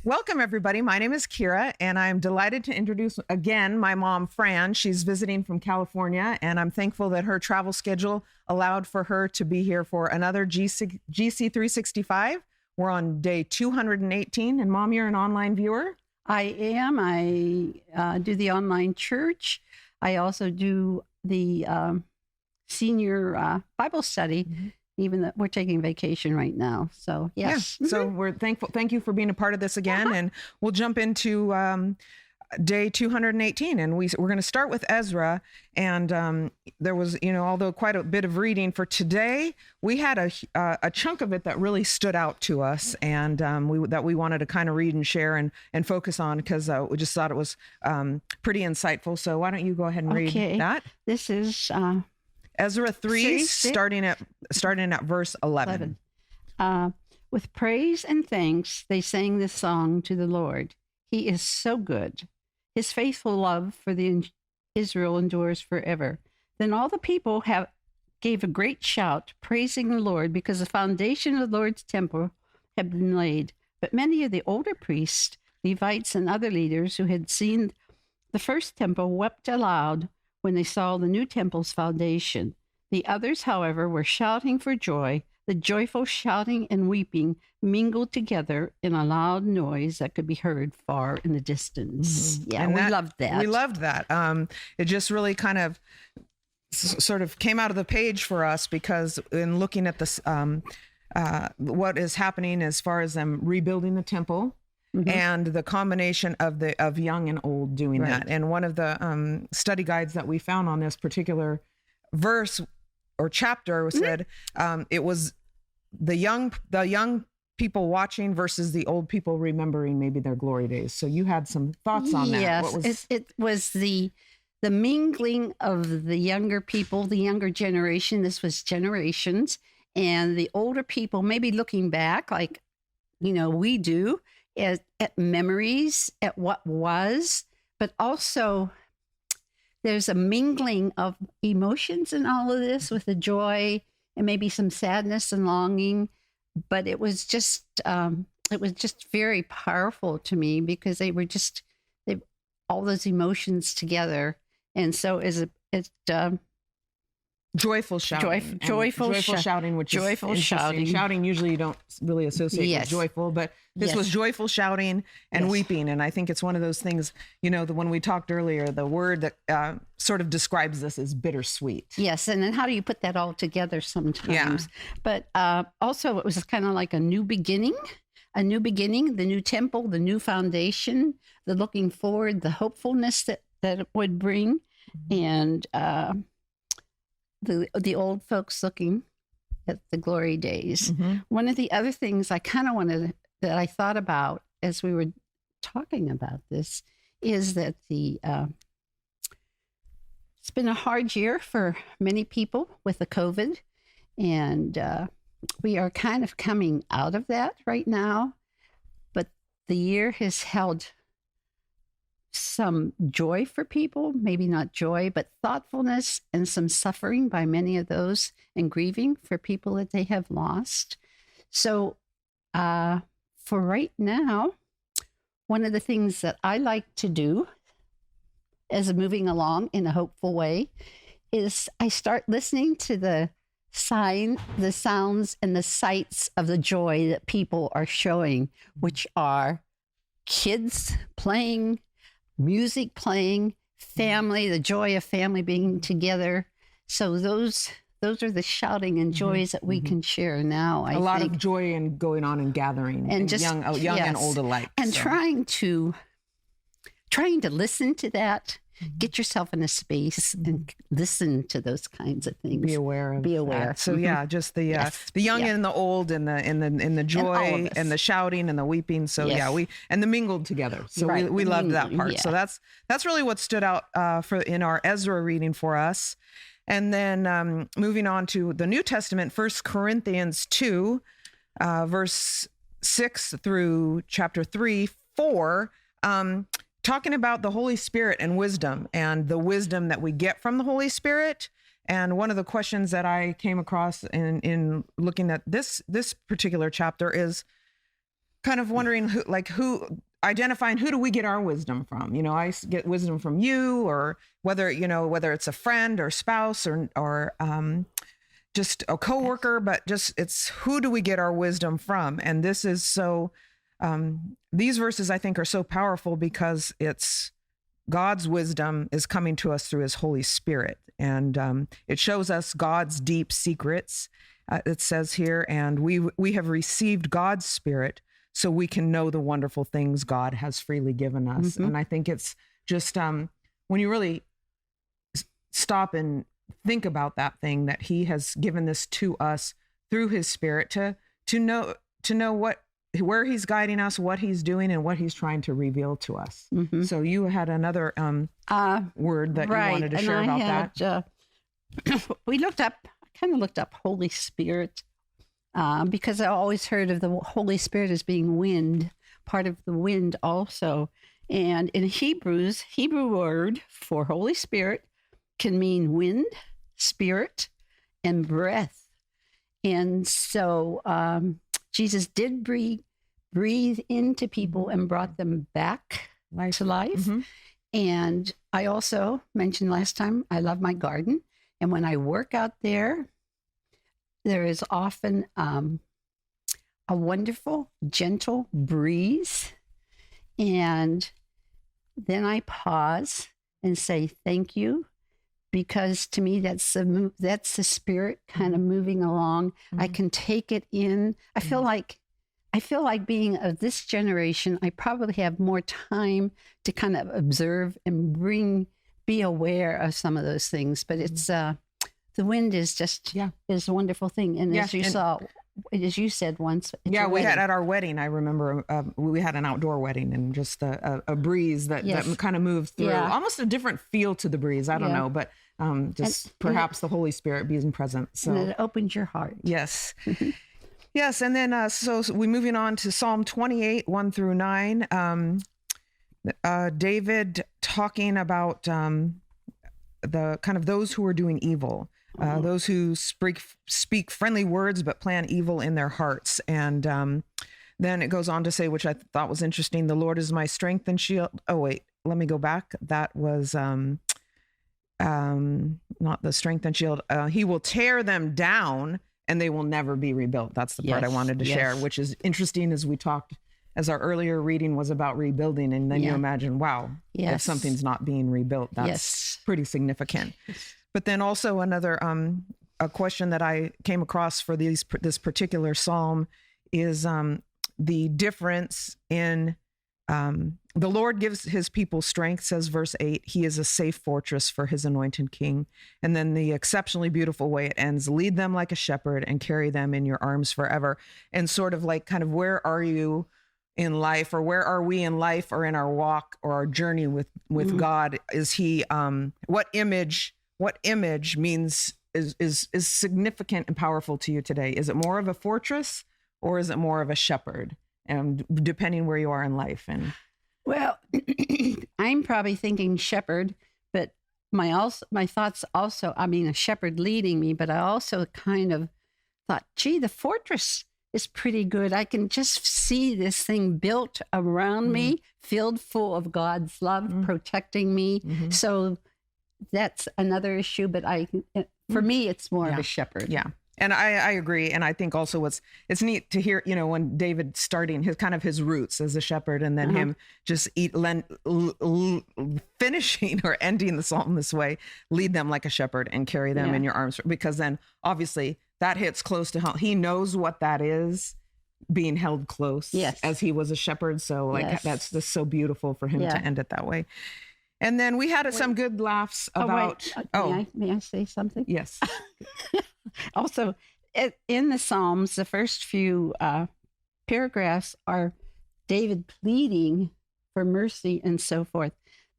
Welcome, everybody. My name is Kira, and I'm delighted to introduce again my mom, Fran. She's visiting from California, and I'm thankful that her travel schedule allowed for her to be here for another GC 365. We're on day 218, and Mom, you're an online viewer? I am. I do the online church. I also do the senior Bible study. Mm-hmm. Even that we're taking vacation right now. So, yes. Yeah. So we're thankful. Thank you for being a part of this again. And we'll jump into day 218. And we're going to start with Ezra. And there was, although quite a bit of reading for today, we had a chunk of it that really stood out to us and that we wanted to kind of read and share and focus on because we just thought it was pretty insightful. So why don't you go ahead and read that? This is... Ezra 3, starting at verse 11. With praise and thanks, they sang this song to the Lord. He is so good. His faithful love for Israel endures forever. Then all the people gave a great shout, praising the Lord, because the foundation of the Lord's temple had been laid. But many of the older priests, Levites, and other leaders who had seen the first temple wept aloud when they saw the new temple's foundation. The others, however, were shouting for joy. The joyful shouting and weeping mingled together in a loud noise that could be heard far in the distance. Mm-hmm. Yeah, and we loved that. We loved that. It just really kind of sort of came out of the page for us because in looking at this, what is happening as far as them rebuilding the temple, mm-hmm. and the combination of young and old doing right. that. And one of the study guides that we found on this particular verse or chapter said it was the young people watching versus the old people remembering maybe their glory days. So you had some thoughts on that. Yes, it was the mingling of the younger people, the younger generation. This was generations, and the older people maybe looking back like we do. At memories, at what was, but also there's a mingling of emotions in all of this with the joy and maybe some sadness and longing. But it was just very powerful to me because they all those emotions together. And so joyful shouting. Joyful shouting, which joyful is shouting. Shouting usually you don't really associate with joyful, but this was joyful shouting and weeping. And I think it's one of those things, when we talked earlier, the word that sort of describes this is bittersweet. Yes. And then how do you put that all together sometimes? Yeah. But also it was kind of like a new beginning, the new temple, the new foundation, the looking forward, the hopefulness that it would bring. And, the old folks looking at the glory days. Mm-hmm. One of the other things I kind of that I thought about as we were talking about this is that it's been a hard year for many people with the COVID, and we are kind of coming out of that right now, but the year has held some joy for people, maybe not joy, but thoughtfulness and some suffering by many of those and grieving for people that they have lost. So for right now, one of the things that I like to do as moving along in a hopeful way is I start listening to the sounds and the sights of the joy that people are showing, which are kids playing, music playing, family, the joy of family being together. So those are the shouting and joys that we can share now. I think a lot of joy and going on and gathering, and just young and old alike, and trying to listen to that. Get yourself in a space and listen to those kinds of things. Be aware. That. So just the young and the old, and the joy and the shouting and the weeping. So we and the mingled together. So we loved that part. Yeah. So that's really what stood out in our Ezra reading for us. And then moving on to the New Testament, 1 Corinthians 2, verse 6 through chapter 3, 4. Talking about the Holy Spirit and wisdom and the wisdom that we get from the Holy Spirit. And one of the questions that I came across in looking at this particular chapter is kind of wondering identifying who do we get our wisdom from? I get wisdom from you, or whether it's a friend or spouse or just a coworker, but just it's who do we get our wisdom from? And this is so, these verses I think are so powerful because it's God's wisdom is coming to us through his Holy Spirit. And it shows us God's deep secrets. It says here, and we have received God's Spirit so we can know the wonderful things God has freely given us. Mm-hmm. And I think it's just when you really stop and think about that thing, that he has given this to us through his Spirit to know where he's guiding us, what he's doing, and what he's trying to reveal to us. Mm-hmm. So you had another word that you wanted to share about that. I kind of looked up Holy Spirit because I always heard of the Holy Spirit as being wind, part of the wind also. And in Hebrew word for Holy Spirit can mean wind, spirit, and breath. And so Jesus did breathe into people and brought them back to life. Mm-hmm. And I also mentioned last time, I love my garden. And when I work out there is often a wonderful, gentle breeze. And then I pause and say, thank you. Because to me, that's the Spirit kind of moving along. Mm-hmm. I can take it in. I feel like being of this generation, I probably have more time to kind of observe and be aware of some of those things. But it's the wind is just is a wonderful thing. And as you said once, we had at our wedding. I remember we had an outdoor wedding, and just a breeze that kind of moved through. Yeah. Almost a different feel to the breeze. I don't know, but perhaps the Holy Spirit being present. So and it opens your heart. Yes. Yes. And then, so we're moving on to Psalm 28, 1-9. David talking about the kind of those who are doing evil, those who speak friendly words, but plan evil in their hearts. And then it goes on to say, which I thought was interesting, the Lord is my strength and shield. Oh, wait, let me go back. That was not the strength and shield. He will tear them down and they will never be rebuilt. That's the part I wanted to share, which is interesting as our earlier reading was about rebuilding. And then you imagine, wow, if something's not being rebuilt, that's pretty significant. But then also another, a question that I came across for this particular Psalm is the difference in, the Lord gives his people strength, says verse 8. He is a safe fortress for his anointed king. And then the exceptionally beautiful way it ends, lead them like a shepherd and carry them in your arms forever. And sort of like kind of where are you in life, or where are we in life, or in our walk or our journey with God? Is he, what image means is significant and powerful to you today? Is it more of a fortress or is it more of a shepherd? And depending where you are in life. And well, I'm probably thinking shepherd, but my thoughts also, I mean, a shepherd leading me, but I also kind of thought, gee, the fortress is pretty good. I can just see this thing built around me, filled full of God's love, protecting me. Mm-hmm. So that's another issue, but for me, it's more of a shepherd. Yeah. And I agree. And I think also it's neat to hear, when David starting his roots as a shepherd, and then him just finishing or ending the psalm this way, lead them like a shepherd and carry them in your arms. Because then obviously that hits close to home. He knows what that is, being held close as he was a shepherd. So that's just so beautiful for him to end it that way. And then we had some good laughs about. May I say something? Yes. Also, in the Psalms, the first few paragraphs are David pleading for mercy and so forth.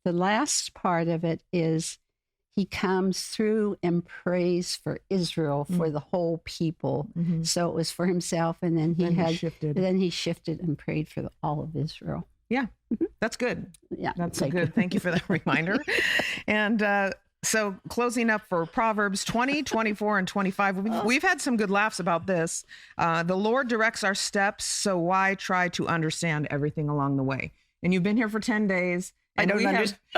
The last part of it is he comes through and prays for Israel, for the whole people. Mm-hmm. So it was for himself, and then he shifted and prayed for all of Israel. Yeah, that's good. Yeah, that's good. Thank you for that reminder. And So closing up for Proverbs 20, 24, and 25. We've had some good laughs about this. The Lord directs our steps, so why try to understand everything along the way? And you've been here for 10 days. And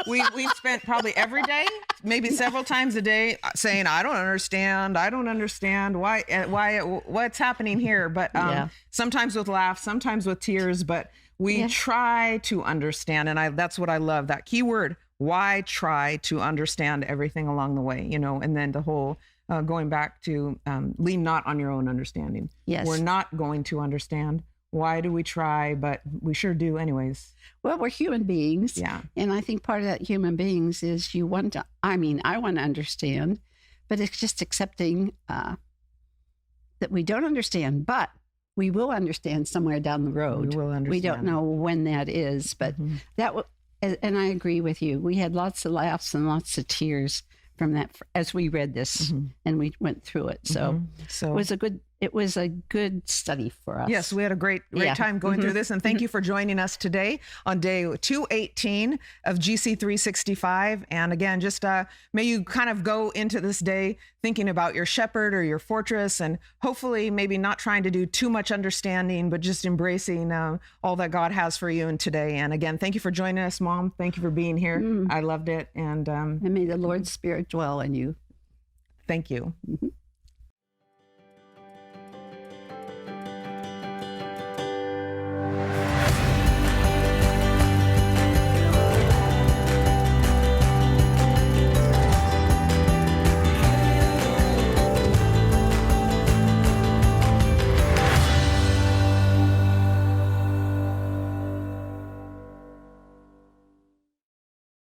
we've spent probably every day, maybe several times a day, saying, I don't understand what's happening here. But sometimes with laughs, sometimes with tears, but we try to understand. And that's what I love, that key word, why try to understand everything along the way, and then the whole going back to lean not on your own understanding. Yes. We're not going to understand. Why do we try? But we sure do anyways. Well, we're human beings. Yeah. And I think part of that human beings is I want to understand, but it's just accepting that we don't understand, but we will understand somewhere down the road. We will understand. We don't know when that is, but and I agree with you. We had lots of laughs and lots of tears from that as we read this and we went through it. So it was a good study for us. Yes, we had a great time going through this. And thank you for joining us today on day 218 of GC 365. And again, just may you kind of go into this day thinking about your shepherd or your fortress, and hopefully maybe not trying to do too much understanding, but just embracing all that God has for you in today. And again, thank you for joining us, Mom. Thank you for being here. I loved it. And may the Lord's Spirit dwell in you. Thank you.